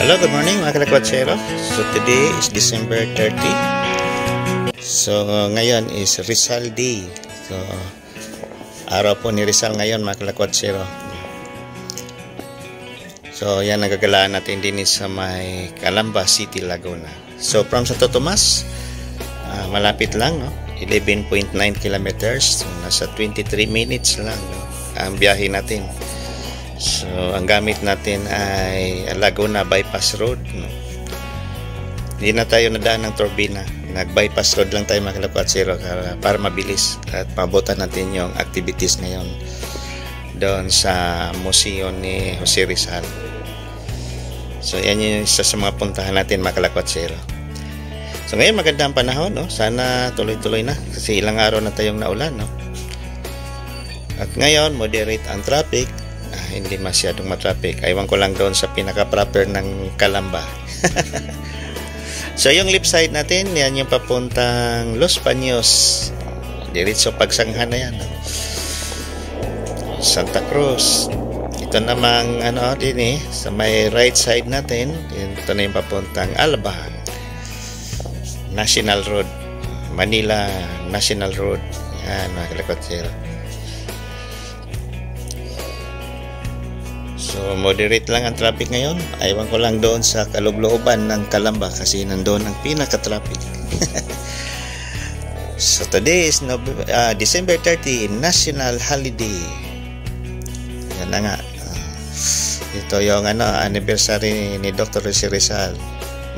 Hello, good morning mga kalakwatsero. So today is December 30. So ngayon is Rizal Day. So araw po ni Rizal ngayon mga kalakwatsero. So yan, nagagalaan natin din sa may Calamba City, Laguna. So from Santo Tomas, malapit lang, no? 11.9 kilometers. So, nasa 23 minutes lang, no, ang biyahe natin. So ang gamit natin ay Laguna Bypass Road, no? Hindi na tayo nadaan ng Turbina. Nag-bypass road lang tayo mga kalakwatsero para mabilis at mabutan natin yung activities ngayon doon sa museo ni Jose Rizal. So yan yung isa sa mga puntahan natin mga kalakwatsero. So ngayon magandang panahon, no? Sana tuloy-tuloy na kasi ilang araw na tayong naulan, no? At ngayon moderate ang traffic. Hindi masyadong matraffic. Aywan ko lang doon sa pinaka-proper ng Calamba. So yung left side natin, yan yung papuntang Los Baños. Diretso pagsanghan na yan, no? Santa Cruz. Ito namang din sa may right side natin, ito na yung papuntang Alba National Road, Manila National Road. Yan mga kalakwatsero. So moderate lang ang traffic ngayon. Aywan ko lang doon sa kaloob-looban ng Calamba kasi nandoon ang pinaka-traffic. So today is December 30, National Holiday. Yan na nga. Ito yung anniversary ni Dr. Jose Rizal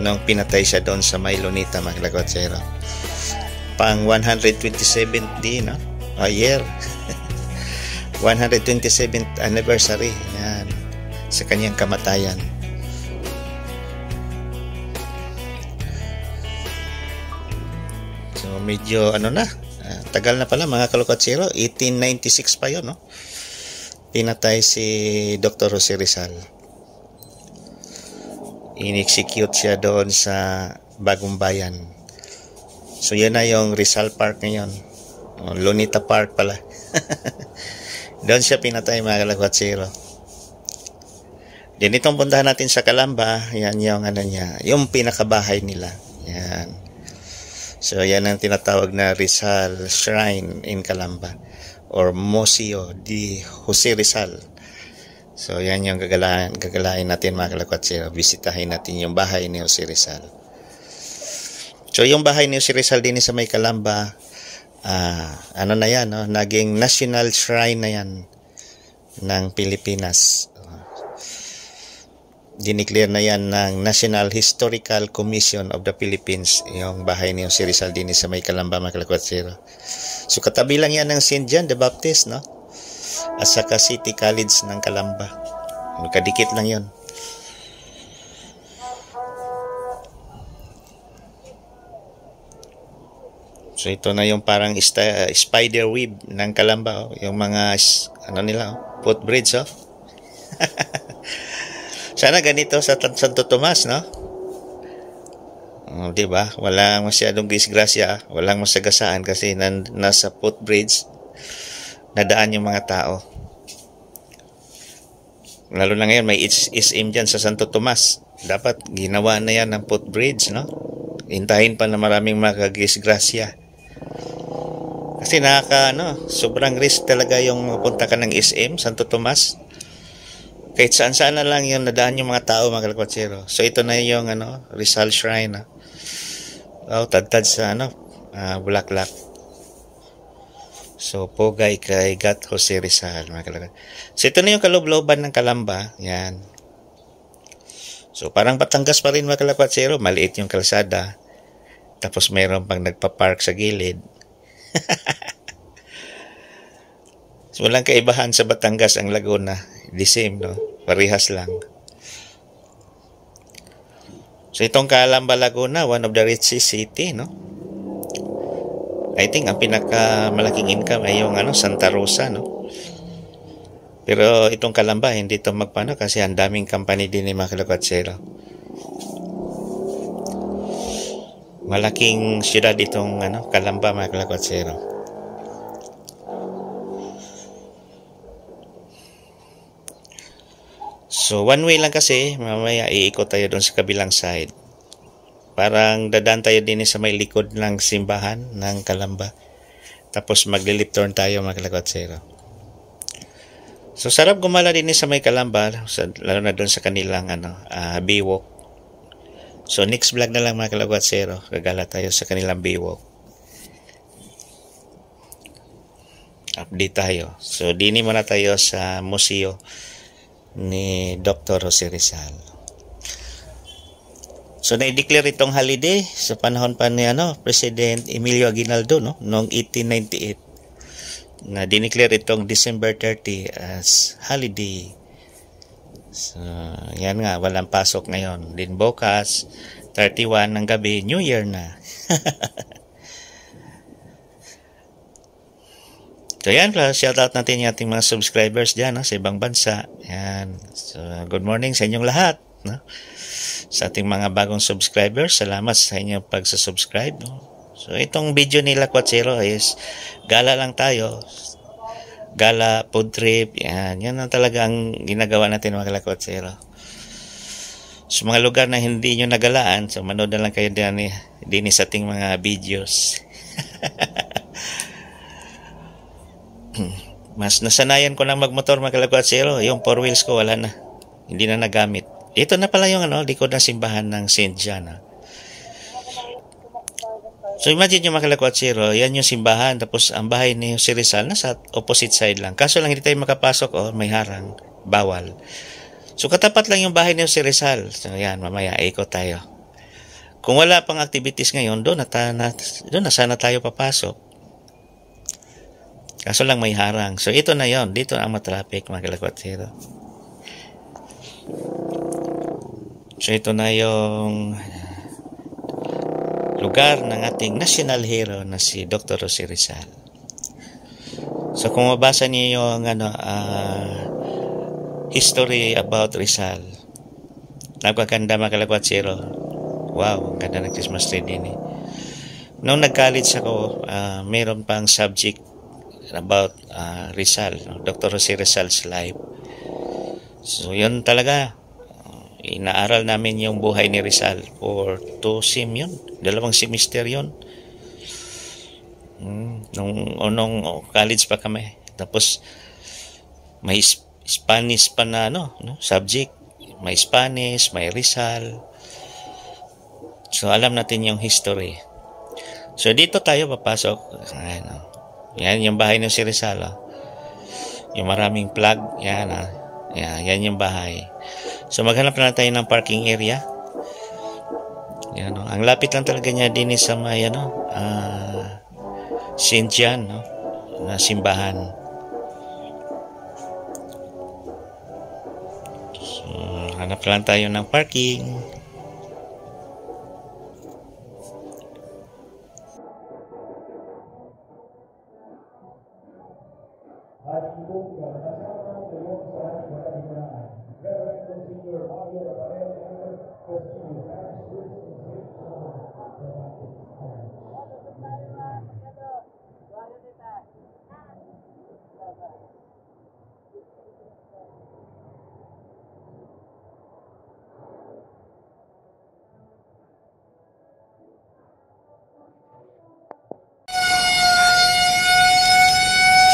nung pinatay siya doon sa may Lunita mga kalakwatsero. Pang 127th day, no? Year. 127th anniversary. Yan, sa kanyang kamatayan. So medyo tagal na pala mga kalakwatsero. 1896 pa yun, no? Pinatay si Dr. Jose Rizal. In-execute siya doon sa Bagong Bayan. So yan na yung Rizal Park ngayon. Lunita Park pala. Doon siya pinatay mga kalakwatsero. Din itong puntahan natin sa Calamba, yan yung yung pinakabahay nila. Yan. So yan ang tinatawag na Rizal Shrine in Calamba or Museo de Jose Rizal. So yan yung gagalain natin mga kalakwatsero. Bisitahin natin yung bahay ni Jose Rizal. So yung bahay ni Jose Rizal din sa may Calamba, na yan, no? Naging national shrine na yan ng Pilipinas. Dineclare na yan ng National Historical Commission of the Philippines, yung bahay ni Jose Rizal din sa may Calamba mga kalakwatsero. So katabi lang yan ng St. John the Baptist, no? At saka City College ng Calamba. Magkadikit lang yun. So ito na yung parang spider web ng Calamba, oh. Yung mga footbridge, oh. Sana ganito sa Santo Tomas, no? Di ba? Walang masyadong disgrasya, walang masagasaan kasi nasa footbridge nadaan yung mga tao. Lalo na ngayon may SM dyan sa Santo Tomas. Dapat ginawa na yan ng footbridge, no? Hintayin pa na maraming makadisgrasya. Kasi sobrang risk talaga yung mapunta ka ng SM, Santo Tomas. Kahit saan-saan na lang yung nadaan yung mga tao mga kalakwatsero. So ito na yung Rizal Shrine. Tad-tad sa Bulaklak. So pogay kay Gat Jose Rizal mga kalakwatsero. So ito na yung kaloob-looban ng Calamba. Yan. So parang Batangas pa rin mga kalakwatsero. Maliit yung kalsada. Tapos mayroon pang nagpa-park sa gilid. So walang kaibahan sa Batangas ang Laguna. The same, no? Parehas lang. So itong Calamba, Laguna, one of the richest city, no? I think ang pinakamalaking income ay yung Santa Rosa, no? Pero itong Calamba hindi ito magpano kasi ang daming company din ni mga kalakwatsero. Malaking siyudad itong Calamba mga kalakwatsero. So one way lang kasi, mamaya iikot tayo doon sa kabilang side. Parang dadaan tayo din sa may likod ng simbahan ng Calamba. Tapos maglilip turn tayo mga kalakwatsero. So sarap gumala din sa may Calamba, lalo na doon sa kanilang Baywalk. So next vlog na lang mga kalakwatsero, gagala tayo sa kanilang Baywalk. Update tayo. So dini muna tayo sa museo ni Dr. Jose Rizal. So na-declare itong holiday sa panahon pa ni President Emilio Aguinaldo noong 1898. Na dineclare itong December 30 as holiday. So yan nga, walang pasok ngayon. Din bukas 31 ng gabi, New Year na. So yan, shoutout natin yung ating mga subscribers dyan sa ibang bansa. Yan. So good morning sa inyong lahat. Sa ating mga bagong subscribers, salamat sa inyong pagsasubscribe. So itong video nila Kwatsero is gala lang tayo. Gala, food trip, yan. Yan ang talagang ginagawa natin mga Kwatsero. Sa mga lugar na hindi nyo nagalaan, so manood na lang kayo din sa ating mga videos. Mas nasanayan ko na magmotor mga Kwatsero. Yung 4 wheels ko wala na. Hindi na nagamit. Ito na pala yung likod ng simbahan ng St. John. So imagine yung mga Kwatsero, yan yung simbahan, tapos ang bahay ni Jose Rizal nasa opposite side lang. Kaso lang hindi tayo makapasok, may harang, bawal. So katapat lang yung bahay ni Jose Rizal. So yan, mamaya ikot tayo. Kung wala pang activities ngayon, doon na sana tayo papasok. Kaso lang may harang. So ito na yon, dito ang matraffic mga Kwatsero. So ito na yung lugar ng ating national hero na si Dr. Jose Rizal. So kung mabasa niyo yung history about Rizal, napakaganda mga Kwatsero. Wow, ang ganda ng Christmas tree din eh. Noong nag-college ako, mayroon pang subject about Rizal, Dr. Jose Rizal's life. So yun talaga, inaaral namin yung buhay ni Rizal for 2 sem yun. 2 semester yun. Nung college pa kami. Tapos may Spanish pa na subject. May Spanish, may Rizal. So alam natin yung history. So dito tayo papasok. Yan yung bahay ng si Rizal. Yung maraming plug. Yan yung bahay. So maghanap na tayo ng parking area. Yan, ang lapit lang talaga niya din sa may St. John na simbahan. So hanap lang tayo ng parking.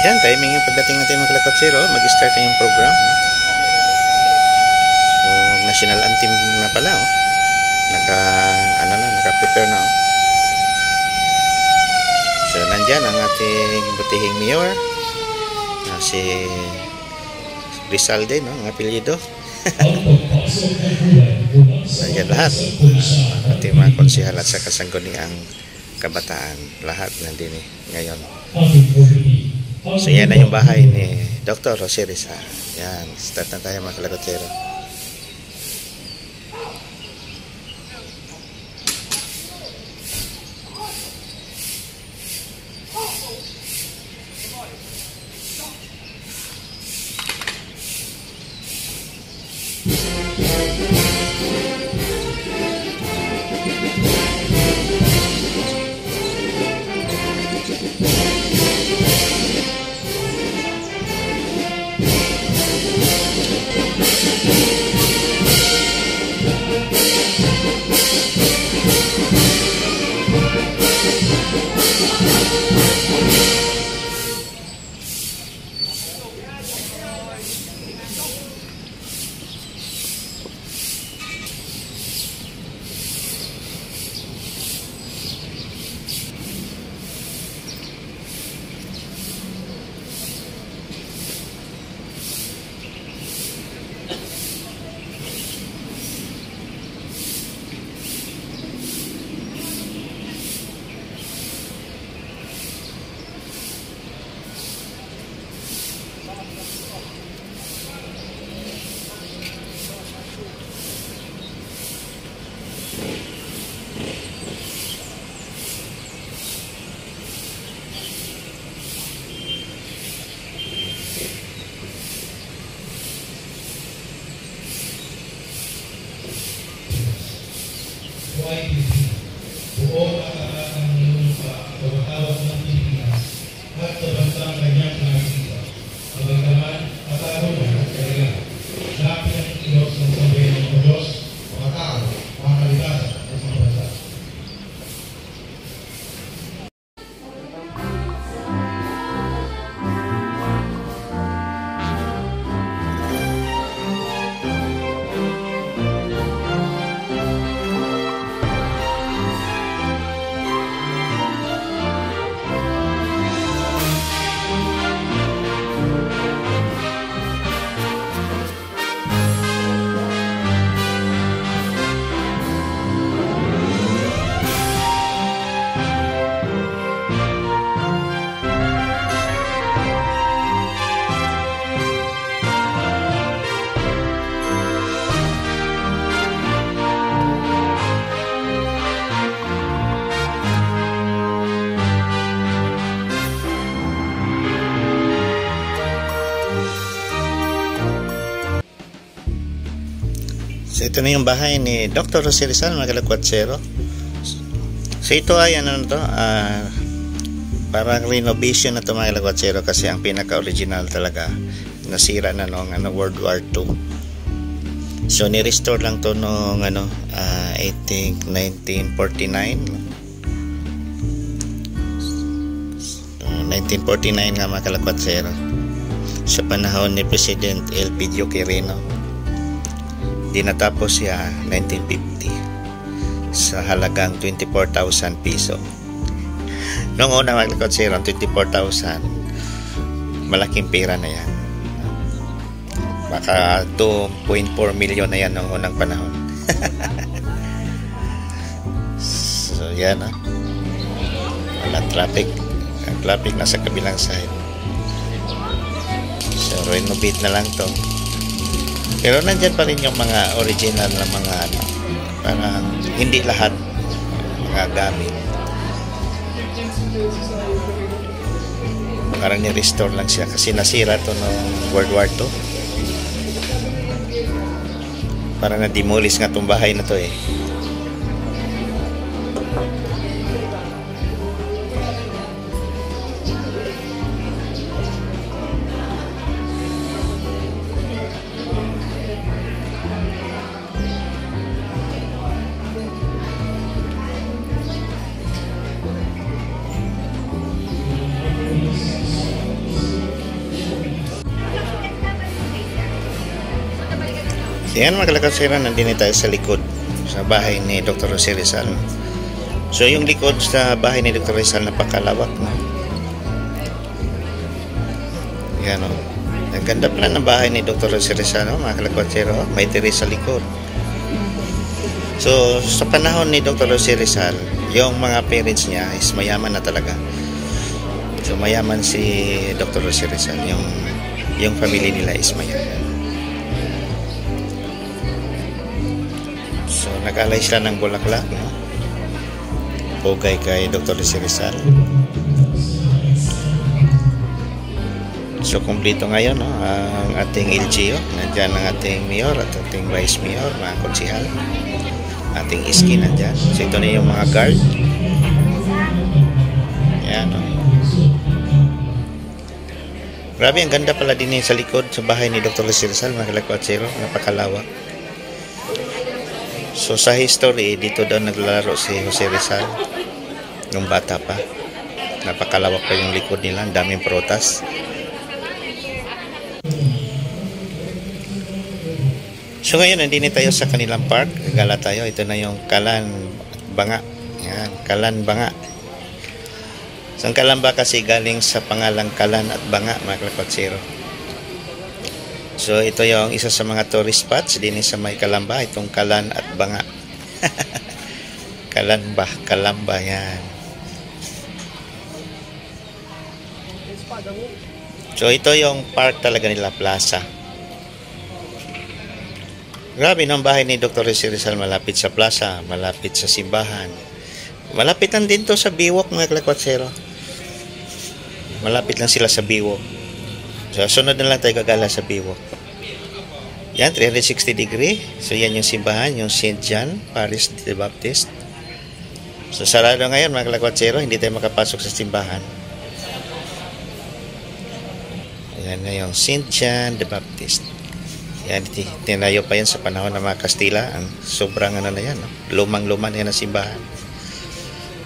Yan, timing yung pagdating natin mga Kwatsero, mag-start na yung program. So, national anthem na pala. Naka-prepare na. So, nandyan ang ating butihing mayor. Si Rizal din, ang apelyido. Nandyan lahat. Ating mga konsehal at sa kasangguniang kabataan. Lahat nandun ngayon. So yan na yung bahay ni Dr. Jose Rizal. Yan, start na tayo mga Kwatsero. buong at ng lupa at pagkatawag ng Pilipinas at sa bansang kanyang pinagsipa. Pagkataman, patago niya at kaya lapit ang Diyos ng sambayan ng Diyos, mga tao, mga kalikasan at mga bansa. So ito na yung bahay ni Dr. Jose Rizal, mga kalakwatsero. So ito ay ano na to, parang renovation na to, mga kalakwatsero, kasi ang pinaka-original talaga nasira na noong World War II. So ni-restore lang to noong I think 1949 nga, mga kalakwatsero, sa panahon ni President Elpidio Quirino. Dinatapos siya 1950 sa halagang 24,000 piso. Noong una, mga kalakwatsero, 24,000 malaking pera na yan. Baka 2.4 million na yan noong unang panahon. So yan, walang traffic. Ang traffic nasa kabilang side. So renovate na lang to. Pero nandyan pa rin yung mga original na mga parang hindi lahat mga gamit. Parang ni-restore lang siya kasi nasira to noong World War II. Parang na-demolish nga itong bahay na to eh. Yan, mga kalakwatsero, nandito tayo sa likod sa bahay ni Dr. Jose Rizal. So yung likod sa bahay ni Dr. Rizal napakalawak, no? Yan, no? Ang ganda pala ng bahay ni Dr. Jose Rizal, no? Mga kalakwatsero, may terrace sa likod. So sa panahon ni Dr. Jose Rizal, yung mga parents niya is mayaman na talaga. So mayaman si Dr. Jose Rizal, yung family nila is mayaman. So nag-alay sila ng bulaklak, no? Pugay kay Dr. Jose Rizal. So kumpleto ngayon, no? Ang ating LGU. Nandyan ang ating mayor at ating vice mayor, mga konsihal. Ating iski nandyan. So ito na yung mga guard. Yan, no? Grabe, ang ganda pala din sa likod sa bahay ni Dr. Jose Rizal, mga kalakwatsero. Napakalawak. So sa history, dito daw naglalaro si Jose Rizal nung bata pa. Napakalawak pa yung likod nila, ang daming prutas. So ngayon, nandito tayo sa kanilang park. Gala tayo, ito na yung Kalan Banga. Yan, Kalan Banga. So ang Kalamba kasi galing sa pangalang Kalan at Banga, mga kalakwatsero. So ito yung isa sa mga tourist spots din sa may Kalamba, itong Kalan at Banga. Kalamba yan. So ito yung park talaga nila, plaza. Grabe, ng bahay ni Dr. Jose Rizal malapit sa plaza, malapit sa simbahan. Malapit lang din to sa Biwok, mga kalakwatsero. Malapit lang sila sa Biwok. So, sunod na lang tayo gagala sa Biwok. Yan, 360 degree. So, yan yung simbahan, yung St. John Parish the Baptist. So sarado ngayon mga kalakwatsyero, hindi tayo makapasok sa simbahan. Ayan na yung St. John the Baptist. Yan, tinayo pa yan sa panahon ng mga Kastila. Sobrang ano na yan, no? Lumang-luma na yan ang simbahan.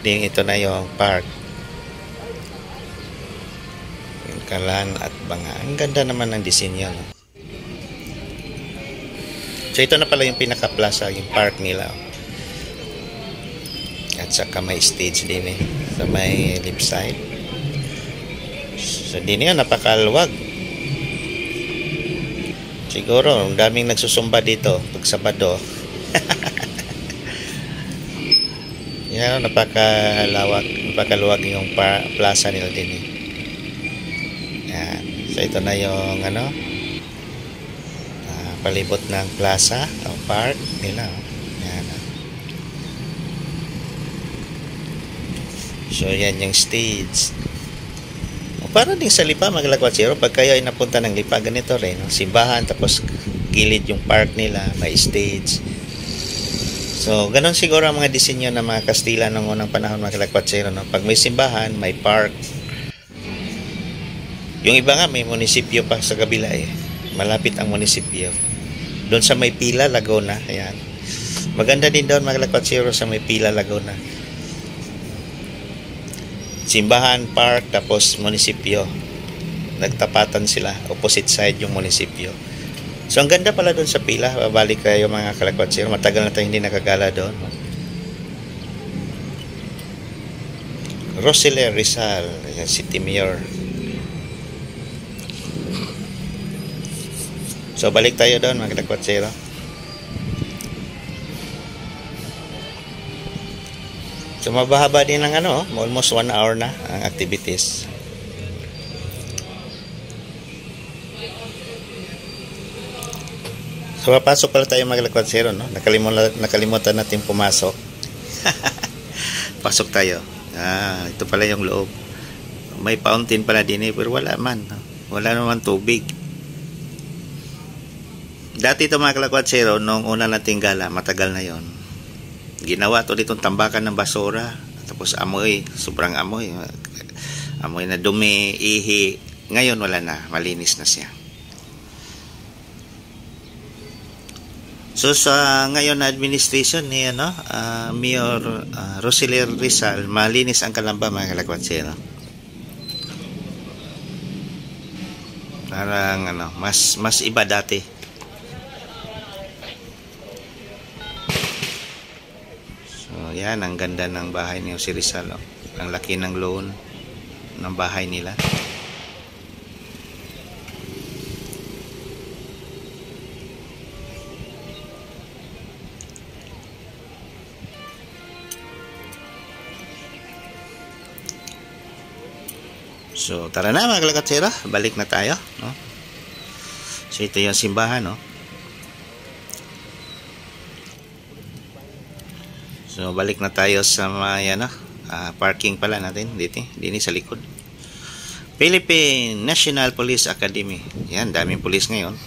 Din ito na yung park. Yung Kalan at Banga. Ang ganda naman ng disenyo, no? So ito na pala yung pinaka-plaza, yung park nila. At saka may stage din eh, sa may left side. So din yan, napakaluwag. Siguro, ang daming nagsusumba dito pag Sabado. Yan, napakaluwag yung plaza nila din eh. Yan. So ito na yung ano, palibot ng plaza o park nila. Yan. So yan yung stage. Para din sa Lipa mga kalakwatsyero, pag kayo ay napunta ng Lipa, ganito rin, no? Simbahan, tapos gilid yung park nila, may stage. So ganon siguro ang mga disenyo ng mga Kastila noong unang panahon mga kalakwatsyero, no? Pag may simbahan, may park. Yung iba nga may munisipyo pa sa kabila eh. Malapit ang munisipyo. Doon sa may Pila, Laguna. Ayan. Maganda din doon mga kalakwatsyero sa may Pila, Laguna. Simbahan, park, tapos munisipyo. Nagtapatan sila. Opposite side yung munisipyo. So ang ganda pala doon sa Pila. Babalik kayo mga kalakwatsyero. Matagal na tayo hindi nakagala doon. Roselia Rizal, City Mayor. So balik tayo doon mga kalakwatsyero. So mabahaba din ng ano, almost 1 hour na ang activities. So papasok pala tayo mga kalakwatsyero, no? Nakalimutan natin pumasok. Pasok tayo. Ito pala yung loob. May fountain pala din eh, pero wala man. Wala naman tubig. Dati ito mga kalakwatsyero, nung una nating gala, matagal na yon. Ginawa to ditong tambakan ng basura. Tapos amoy, sobrang amoy. Amoy na dumi, ihi. Ngayon wala na, malinis na siya. So sa ngayon na administration ni Mayor Roselia Rizal, malinis ang Kalamba mga kalakwatsyero. Parang mas iba dati. Yan, ang ganda ng bahay ni Jose Rizal. Ang laki ng lawn ng bahay nila. So, tara na mga kalakwatsyero. Balik na tayo, no? So, ito yung simbahan, no? So balik na tayo sa may parking pala natin dito sa likod. Philippine National Police Academy. Yan, daming police ngayon.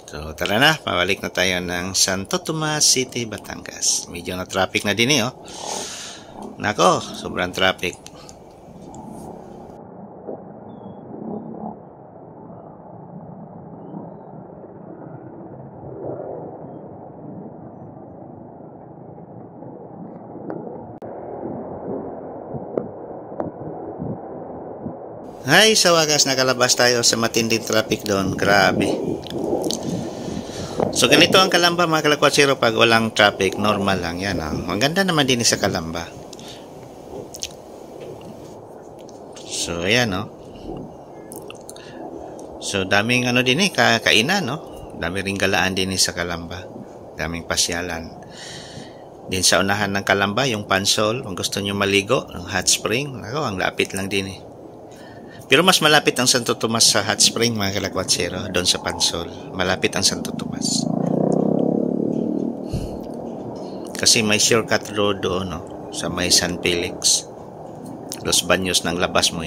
So tara na, pabalik na tayo ng Santo Tomas City, Batangas. Medyo na traffic na din oh. Nako, sobrang traffic. Ay, sa wagas nakalabas tayo sa matinding traffic doon. Grabe. So ganito ang Kalamba mga kalakwatsyero pag walang traffic, normal lang yan. Ang ganda naman din sa Kalamba. So ayan So daming din kainan Dami ring galaan din sa Kalamba. Daming pasyalan. Din sa unahan ng Kalamba, yung Pansol, kung gusto nyo maligo, ng hot spring, ang lapit lang din Pero mas malapit ang Santo Tomas sa hot spring mga kalakwatsyero, doon sa Pansol. Malapit ang Santo Tomas. Kasi may shortcut road doon sa may San Felix. Los Baños ng labas mo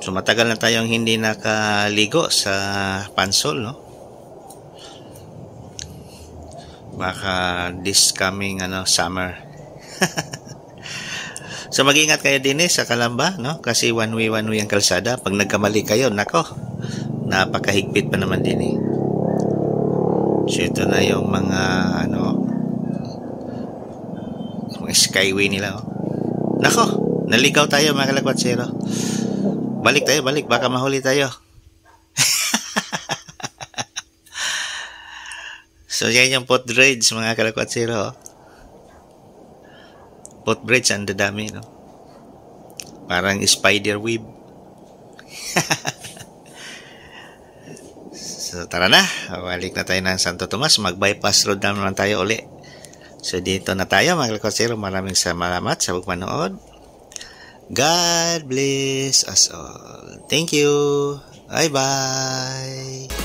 So matagal na tayong hindi nakaligo sa Pansol, no? Baka this coming summer. So mag-ingat kayo din sa Calamba, no? Kasi one way ang kalsada. Pag nagkamali kayo, nako, napakahigpit pa naman din. So ito na yung mga mga skyway nila. Nako, naligaw tayo mga kalakwatsero. Balik tayo, baka mahuli tayo. So yan yung footbridge mga kalakwatsero. Footbridge, ang dadami, no? Parang spider web. So tara na, balik na tayo ng Santo Tomas. Mag-bypass road naman tayo uli. So dito na tayo mga kalakwatsero. Maraming salamat sa pagmanood. God bless us all. Thank you. Bye-bye.